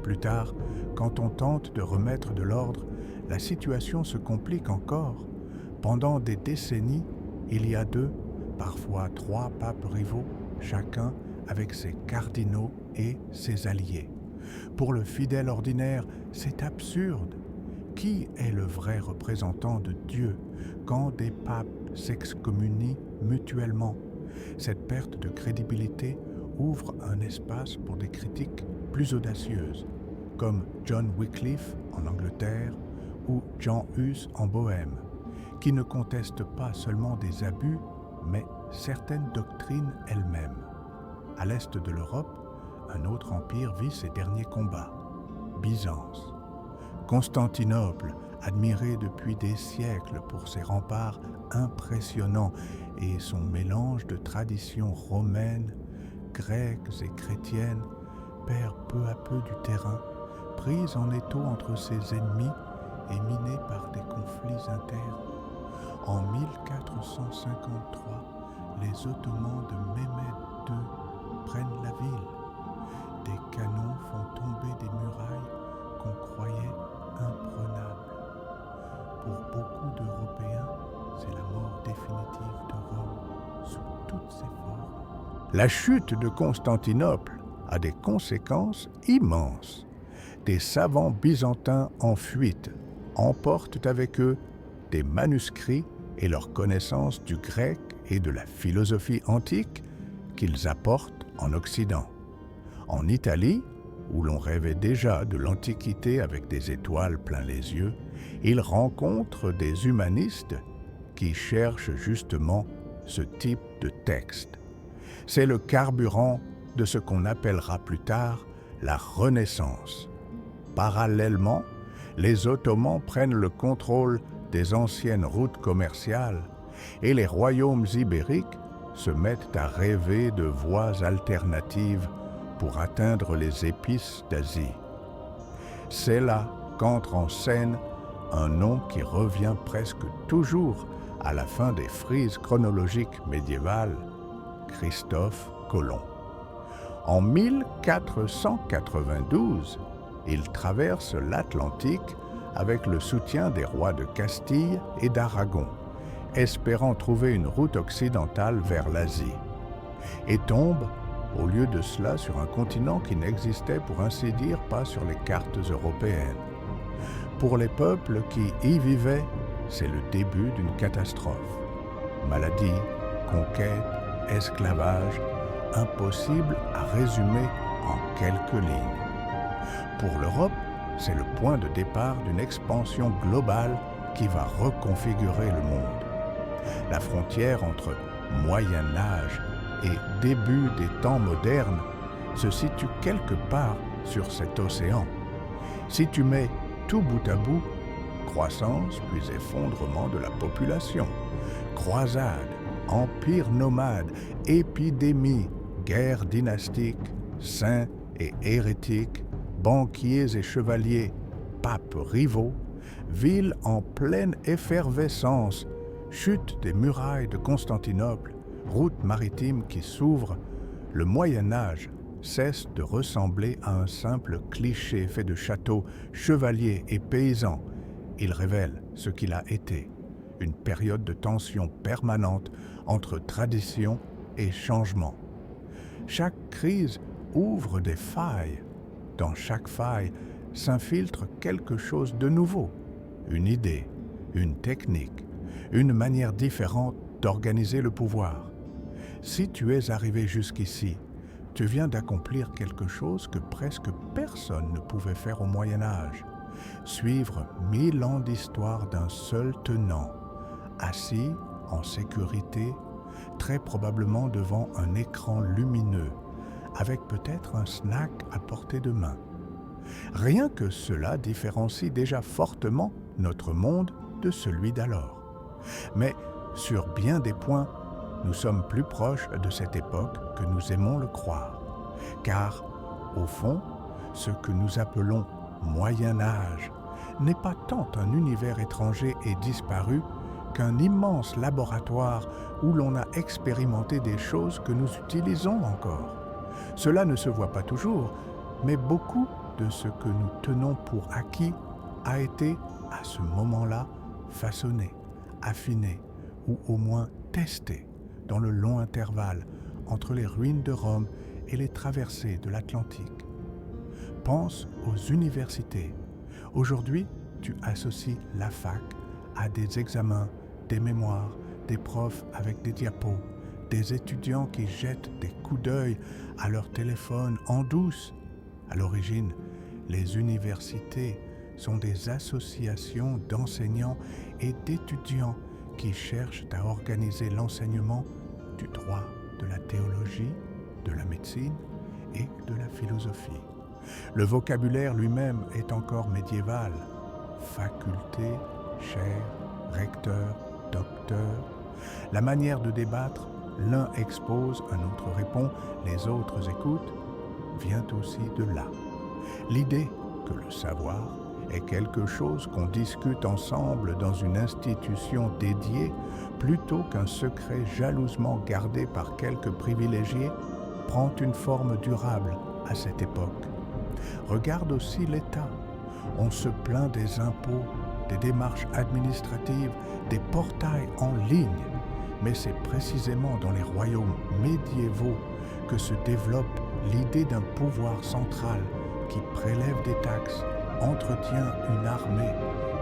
Plus tard, quand on tente de remettre de l'ordre, la situation se complique encore. Pendant des décennies, il y a 2, parfois 3 papes rivaux, chacun avec ses cardinaux et ses alliés. Pour le fidèle ordinaire, c'est absurde. Qui est le vrai représentant de Dieu quand des papes s'excommunient mutuellement? Cette perte de crédibilité ouvre un espace pour des critiques plus audacieuses, comme John Wycliffe en Angleterre ou Jean Hus en Bohême, qui ne contestent pas seulement des abus, mais certaines doctrines elles-mêmes. À l'est de l'Europe, un autre empire vit ses derniers combats, Byzance. Constantinople, admiré depuis des siècles pour ses remparts impressionnants et son mélange de traditions romaines, grecques et chrétiennes, perd peu à peu du terrain, prise en étau entre ses ennemis et minée par des conflits internes. En 1453, les Ottomans de Mehmed II prennent la ville. Des canons font tomber des murailles qu'on croyait imprenables. Pour beaucoup d'Européens, c'est la mort définitive de Rome sous toutes ses formes. La chute de Constantinople a des conséquences immenses. Des savants byzantins en fuite emportent avec eux des manuscrits et leur connaissance du grec et de la philosophie antique qu'ils apportent en Occident. En Italie, où l'on rêvait déjà de l'Antiquité avec des étoiles plein les yeux, ils rencontrent des humanistes qui cherchent justement ce type de texte. C'est le carburant de ce qu'on appellera plus tard la Renaissance. Parallèlement, les Ottomans prennent le contrôle des anciennes routes commerciales et les royaumes ibériques se mettent à rêver de voies alternatives pour atteindre les épices d'Asie. C'est là qu'entre en scène un nom qui revient presque toujours à la fin des frises chronologiques médiévales, Christophe Colomb. En 1492, il traverse l'Atlantique avec le soutien des rois de Castille et d'Aragon, espérant trouver une route occidentale vers l'Asie, et tombe, au lieu de cela, sur un continent qui n'existait pour ainsi dire pas sur les cartes européennes. Pour les peuples qui y vivaient, c'est le début d'une catastrophe. Maladie, conquête, esclavage, impossible à résumer en quelques lignes. Pour l'Europe, c'est le point de départ d'une expansion globale qui va reconfigurer le monde. La frontière entre Moyen Âge et début des temps modernes se situe quelque part sur cet océan. Si tu mets tout bout à bout, croissance puis effondrement de la population, croisades, empires nomades, épidémies, guerres dynastiques, saints et hérétiques, banquiers et chevaliers, papes rivaux, villes en pleine effervescence, chute des murailles de Constantinople, route maritime qui s'ouvre, le Moyen Âge cesse de ressembler à un simple cliché fait de châteaux, chevaliers et paysans. Il révèle ce qu'il a été, une période de tension permanente entre tradition et changement. Chaque crise ouvre des failles. Dans chaque faille s'infiltre quelque chose de nouveau, une idée, une technique, une manière différente d'organiser le pouvoir. Si tu es arrivé jusqu'ici, tu viens d'accomplir quelque chose que presque personne ne pouvait faire au Moyen Âge. Suivre 1000 ans d'histoire d'un seul tenant, assis en sécurité, très probablement devant un écran lumineux, avec peut-être un snack à portée de main. Rien que cela différencie déjà fortement notre monde de celui d'alors. Mais sur bien des points, nous sommes plus proches de cette époque que nous aimons le croire. Car, au fond, ce que nous appelons Moyen Âge n'est pas tant un univers étranger et disparu qu'un immense laboratoire où l'on a expérimenté des choses que nous utilisons encore. Cela ne se voit pas toujours, mais beaucoup de ce que nous tenons pour acquis a été, à ce moment-là, façonné, affiné ou au moins testé dans le long intervalle entre les ruines de Rome et les traversées de l'Atlantique. Pense aux universités. Aujourd'hui, tu associes la fac à des examens, des mémoires, des profs avec des diapos, des étudiants qui jettent des coups d'œil à leur téléphone en douce. À l'origine, les universités sont des associations d'enseignants et d'étudiants qui cherchent à organiser l'enseignement du droit, de la théologie, de la médecine et de la philosophie. Le vocabulaire lui-même est encore médiéval. Faculté, chaire, recteur, docteur. La manière de débattre, l'un expose, un autre répond, les autres écoutent, vient aussi de là. L'idée que le savoir est quelque chose qu'on discute ensemble dans une institution dédiée plutôt qu'un secret jalousement gardé par quelques privilégiés prend une forme durable à cette époque. Regarde aussi l'État. On se plaint des impôts, des démarches administratives, des portails en ligne. Mais c'est précisément dans les royaumes médiévaux que se développe l'idée d'un pouvoir central qui prélève des taxes, entretient une armée,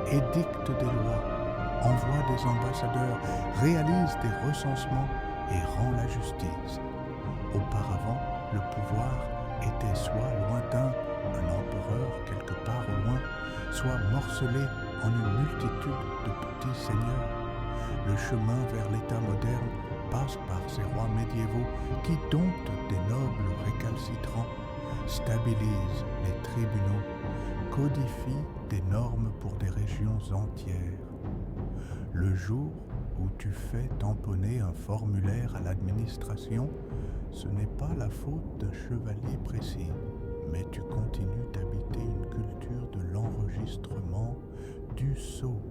édicte des lois, envoie des ambassadeurs, réalise des recensements et rend la justice. Auparavant, le pouvoir était soit lointain, un empereur quelque part au loin, soit morcelé en une multitude de petits seigneurs. Le chemin vers l'État moderne passe par ces rois médiévaux qui domptent des nobles récalcitrants, stabilisent les tribunaux, codifient des normes pour des régions entières. Le jour où tu fais tamponner un formulaire à l'administration, ce n'est pas la faute d'un chevalier précis, mais tu continues d'habiter une culture de l'enregistrement, du sceau,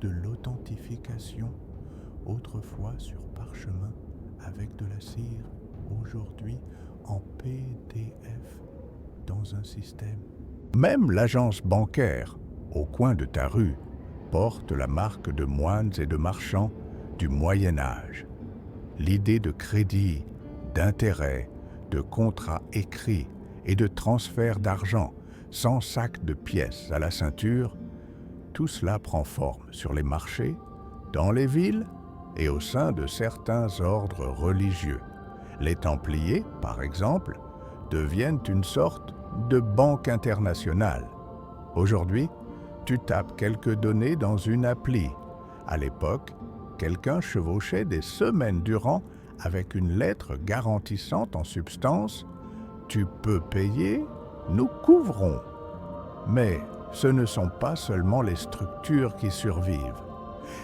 de l'authentification, autrefois sur parchemin avec de la cire, aujourd'hui en PDF dans un système. Même l'agence bancaire, au coin de ta rue, porte la marque de moines et de marchands du Moyen Âge. L'idée de crédit, d'intérêt, de contrat écrit et de transfert d'argent sans sac de pièces à la ceinture, tout cela prend forme sur les marchés, dans les villes et au sein de certains ordres religieux. Les Templiers, par exemple, deviennent une sorte de banque internationale. Aujourd'hui, tu tapes quelques données dans une appli. À l'époque, quelqu'un chevauchait des semaines durant avec une lettre garantissant en substance « Tu peux payer, nous couvrons ». Mais ce ne sont pas seulement les structures qui survivent.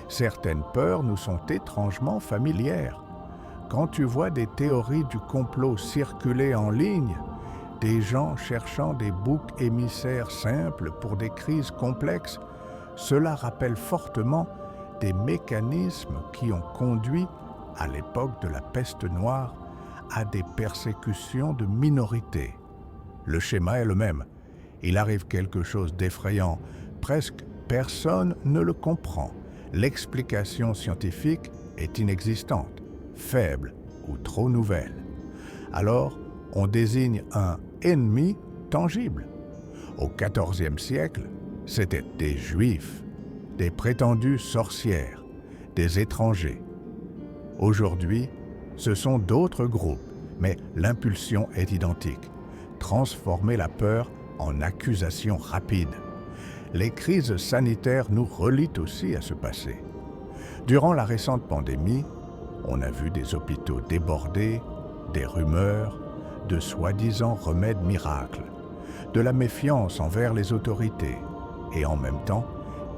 Certaines peurs nous sont étrangement familières. Quand tu vois des théories du complot circuler en ligne, des gens cherchant des boucs émissaires simples pour des crises complexes, cela rappelle fortement des mécanismes qui ont conduit, à l'époque de la peste noire, à des persécutions de minorités. Le schéma est le même. Il arrive quelque chose d'effrayant. Presque personne ne le comprend. L'explication scientifique est inexistante, faible ou trop nouvelle. Alors, on désigne un ennemi tangible. Au XIVe siècle, c'était des Juifs, des prétendues sorcières, des étrangers. Aujourd'hui, ce sont d'autres groupes, mais l'impulsion est identique. Transformer la peur en accusation rapide. Les crises sanitaires nous relient aussi à ce passé. Durant la récente pandémie, on a vu des hôpitaux débordés, des rumeurs, de soi-disant remèdes miracles, de la méfiance envers les autorités et en même temps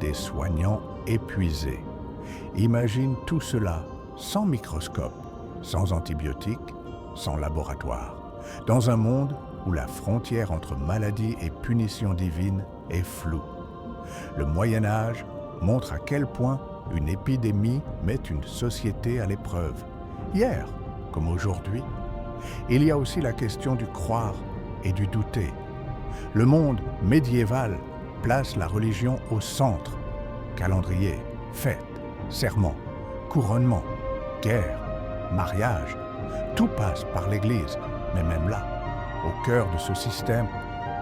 des soignants épuisés. Imagine tout cela sans microscope, sans antibiotiques, sans laboratoire, dans un monde où la frontière entre maladie et punition divine est floue. Le Moyen Âge montre à quel point une épidémie met une société à l'épreuve. Hier, comme aujourd'hui, il y a aussi la question du croire et du douter. Le monde médiéval place la religion au centre. Calendrier, fêtes, serments, couronnement, guerre, mariage, tout passe par l'Église, mais même là, au cœur de ce système,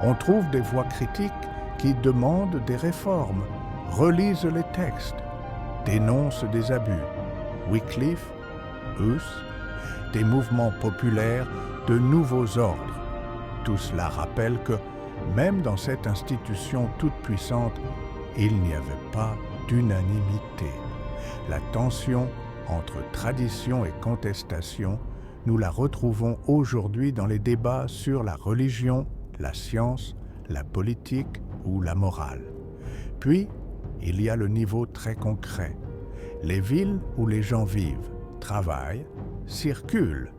on trouve des voix critiques qui demandent des réformes, relisent les textes, dénoncent des abus. Wycliffe, Hus, des mouvements populaires, de nouveaux ordres. Tout cela rappelle que, même dans cette institution toute puissante, il n'y avait pas d'unanimité. La tension entre tradition et contestation, nous la retrouvons aujourd'hui dans les débats sur la religion, la science, la politique ou la morale. Puis, il y a le niveau très concret. Les villes où les gens vivent, travaillent, circulent.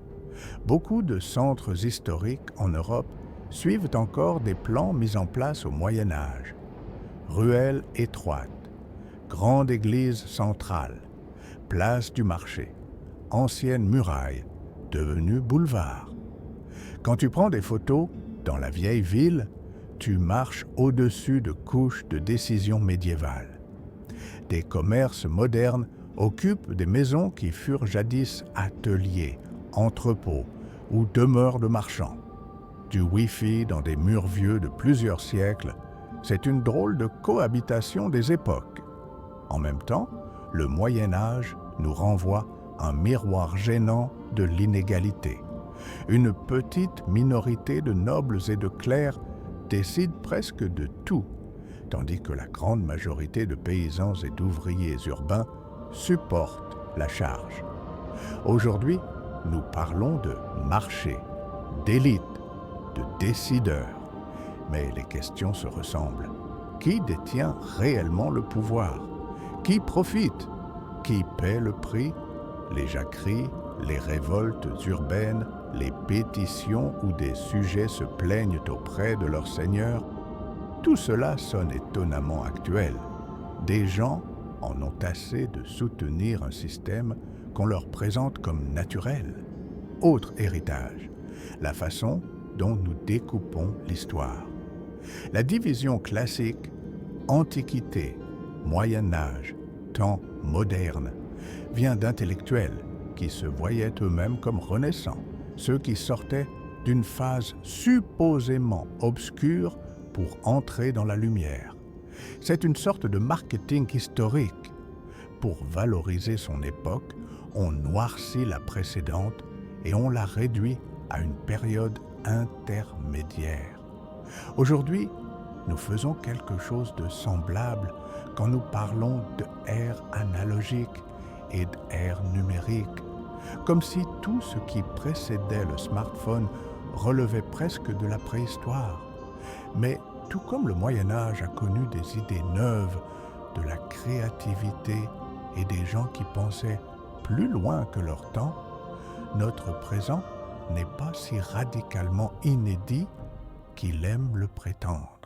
Beaucoup de centres historiques en Europe suivent encore des plans mis en place au Moyen Âge. Ruelles étroites, grande église centrale, place du marché, ancienne muraille, devenue boulevard. Quand tu prends des photos dans la vieille ville, tu marches au-dessus de couches de décisions médiévales. Des commerces modernes occupent des maisons qui furent jadis ateliers, entrepôts, ou demeures de marchands. Du Wi-Fi dans des murs vieux de plusieurs siècles, c'est une drôle de cohabitation des époques. En même temps, le Moyen Âge nous renvoie un miroir gênant de l'inégalité. Une petite minorité de nobles et de clercs décide presque de tout, tandis que la grande majorité de paysans et d'ouvriers urbains supportent la charge. Aujourd'hui, nous parlons de marché, d'élite, de décideurs. Mais les questions se ressemblent. Qui détient réellement le pouvoir? Qui profite? Qui paie le prix? Les jacqueries, les révoltes urbaines, les pétitions où des sujets se plaignent auprès de leur seigneur, tout cela sonne étonnamment actuel. Des gens en ont assez de soutenir un système qu'on leur présente comme naturel. Autre héritage, la façon dont nous découpons l'histoire. La division classique, Antiquité, Moyen Âge, temps moderne, vient d'intellectuels qui se voyaient eux-mêmes comme renaissants, ceux qui sortaient d'une phase supposément obscure pour entrer dans la lumière. C'est une sorte de marketing historique. Pour valoriser son époque, on noircit la précédente et on la réduit à une période intermédiaire. Aujourd'hui, nous faisons quelque chose de semblable quand nous parlons de ère analogique et d'ère numérique, comme si tout ce qui précédait le smartphone relevait presque de la préhistoire. Mais tout comme le Moyen Âge a connu des idées neuves, de la créativité et des gens qui pensaient plus loin que leur temps, notre présent n'est pas si radicalement inédit qu'il aime le prétendre.